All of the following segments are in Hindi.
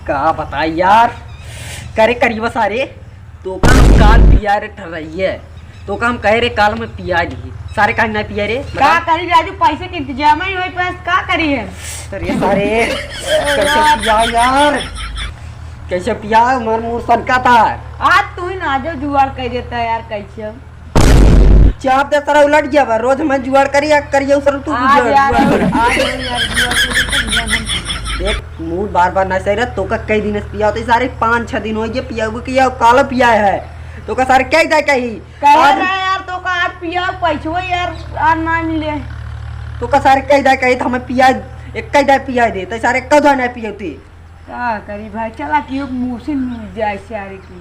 का बता यार, करे करीब सारे तो का हम काल पिया रे ठर रही है, तो का हम कह रे काल में पिया दी सारे का ना पिया रे का करी राजू, पैसे के इंतजाम ही होई पास का करी है। अरे सारे कैसे पिया यार, कैसे पिया मर मुर सन का था। आज तू ही ना जो जुगाड़ कर देता है यार, कैसे चाप दे सारा उलट गया बा, रोज मैं जुगाड़ करिए सर तू आज यार देख मूड बार बार ना सही रहा तो का कई दिन से पिया होते सारे 5-6 दिन हो गए पिया हुआ किया काला पिया है तो का सारे कई दा कही कह रहा है यार, तो का आज पिया पैसे यार आज ना मिले तो का सारे कई दा कही तो हमें पिया एक कई दा पिया दे तो सारे कदो ना पिए होती का करी भाई, चला कि मुंह से मिल जाए सारे की।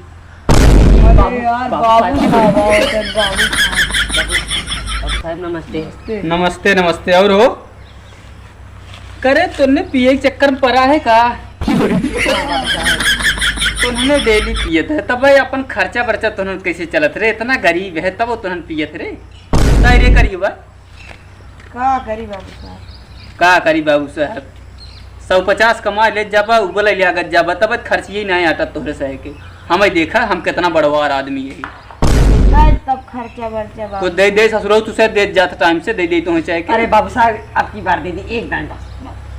अरे यार बाबू साहब नमस्ते। नमस्ते नमस्ते। और हो करे तुमने पिए के चक्कर में पड़ा है का? तुमने डेली पिए थे तब भाई अपन खर्चा बर्चा तुमने कैसे चलत रे? इतना गरीब है तब तुमने पिए थे रे रे करियो बा का करी बाबू साहब, का करी बाबू साहब 150 कमा ले जाबा उबल लिया गत जाबा तब खर्च ही नहीं आता तोहरे सह के। हमें देखा हम कितना बड़वार आदमी है, तब खर्चा बर्चा तो दे दे ससुरो तुझे दे जाता टाइम से दे तो चाहे। अरे बाबू साहब आपकी बार दे दी एक घंटा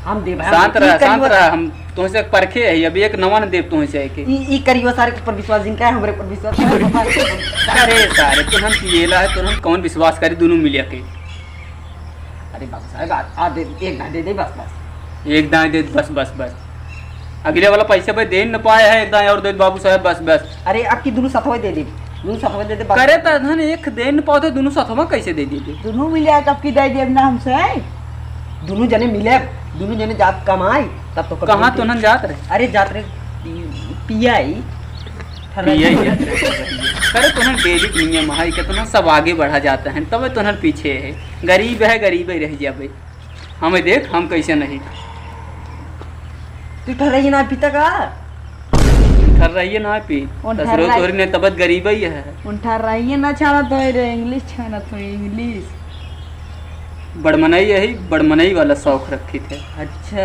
हम दे शांत रहा हम तुमसे परखे है अभी एक नवा न देव तुम चाहे के ई करियो सारे पर विश्वास जिनका है हमरे पर विश्वास है। अरे सारे तुम पिएला है तुम कौन विश्वास करे दोनों मिल के। अरे बाबू साहब आ दे एक घंटे दे बस एक दाएं दे बस अगले वाला पैसे भाई दे न पाए है, एक दाएं और दे बाबू साहब बस। अरे आपकी दोनों साथों दे दोनों साथों दे करे तो धन एक दे न पाते दोनों साथों में कैसे दे दिए? दोनों मिल जाए तब की दे देव ना हमसे, दोनों जने मिले दोनों जने जात कमाई तब तो कहाँ तो न जात रहे? अरे जात रहे पियाई करे तुम डेली नहीं है महाई के तुम सब आगे बढ़ा जाता है तब तुम पीछे है, गरीब ही रह जाए। हमें देख हम कैसे नहीं तू ठहराइए ना पिता का ठर रही है ना पी ससुरो तोरी ने तबत गरीब ही है उठा रही है ना छाना तो इंग्लिश छाना तो इंग्लिश बड़मनई यही बड़मनई वाला शौक रखी थे। अच्छा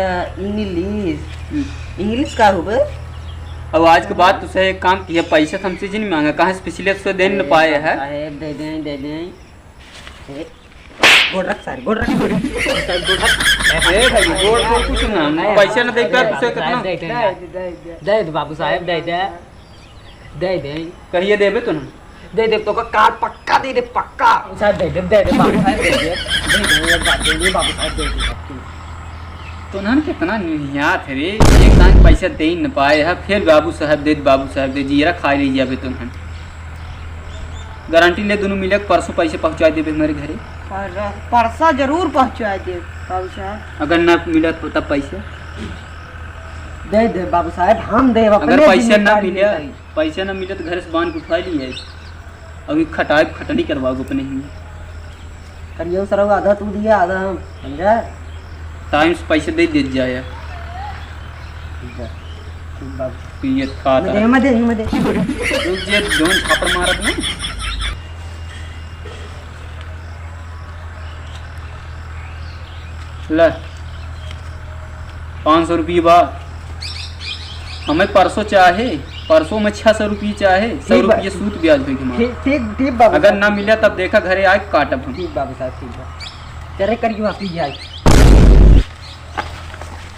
इंग्लिश का हो बे? अब आज के बाद तुझे एक काम किया पैसे तो हमसे नहीं मांगा कहाँ से पिछले से दे न पाए है। दे दें गोड़ रख सारे गोड़ रख भाई गोड़ को कुछ ना पैसे न देकर तुझे कितना दे बाबू साहब दे कहिए देबे तुम दे तो का कार्ड पक्का दे पक्का साहब दे बाबू साहब दे बाबू साहब दे तुमने कितना निहात है रे, एक दान पैसा दे ही न पाए है फिर बाबू साहब दे जीरा खा लीजिए अभी तुम गारंटी ले दोनों मिले परसों पैसे पहुंचा देवे हमारे घरे। परसा जरूर पहुंचा दे बाबू साहब, अगर न मिला तो तब पैसे दे बाबू साहब हम दे अगर पैसे न मिले तो घर से बांध के उठा लिए अभी खटनी करवाओ अपने ही करियो सर आधा तू दिया आधा हम समझा टाइम से पैसे दे जाए पियत खाता मत दे रुक जे दोन छापड़ मारत ना ले 500 रुपये बा हमें परसों चाहे परसों में 600 रुपये चाहे 100 रुपये सूद ब्याज होगी। ठीक बाबू अगर ना मिला तब देखा घरे आए काटब हम। ठीक बाबू साहब ठीक है तेरे करियो आप जाए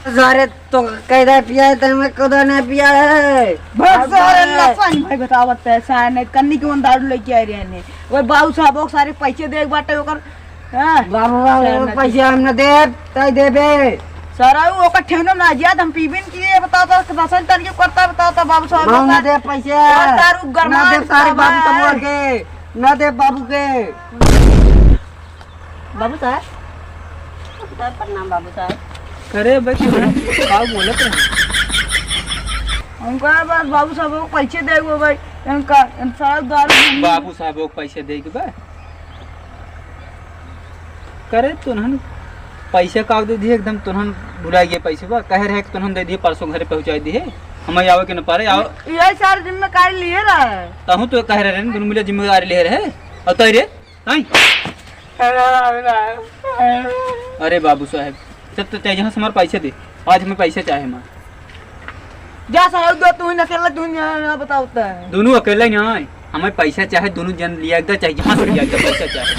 सारे तो कैदा पिया है तने कदा ना पिया है बस सारे लसन भाई बतावत पैसा है नहीं कन्नी के दारू लेके आ रहे हैं वो बाबू साहब को सारे पैसे देख बाटे ओकर बाबू पैसे हम न दे तय देबे सारा वो का ठेनो ना जियाद हम पीबिन की बताओ तो दसन तरीके करता बताओ तो बाबू साहब ना दे पैसे दारू गरमा ना दे सारे बाबू तब के ना दे बाबू के बाबू साहब प्रणाम बाबू साहब। करे भाई बाबू बोलत रहे उनका बात बाबू साहब को पैसे देगो भाई इनका सारा दारू बाबू साहब को पैसे देगे बा करे तुनहन पैसे का दे दिए एकदम तुनहन भुला गए पैसे बा कहे रहे तुनहन दे दिए परसों घरे पहुंचा दिए हमें आवे के न पारे आओ ये सारे जिम्मेदारी लिए रहा है तहु तो कह रहे दोनों मिले जिम्मेदारी ले रहे और तय रे अरे बाबू साहब जब तो चाहिए हमारे पैसे दे आज हमें पैसे चाहे हमारे जा साहब दो तू न चल तू न बताओता है दोनों अकेले नहीं, हमें पैसा चाहे दोनों जन लिया एकदम चाहिए, जहाँ से लिया एकदम पैसा चाहे।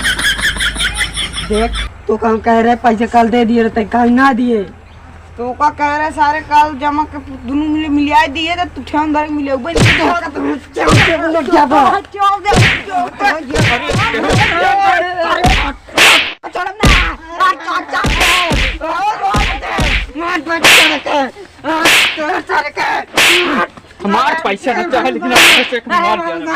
देख तो काम कह रहे पैसे कल दे दिए रहते कल ना दिए। तो का कह रहे सारे काल जमा के दोनों मिलिया दिए तो तू ठन भर मिले बन क्या बात हमारे पैसा नहीं चाहे लेकिन अपने से मार दिया।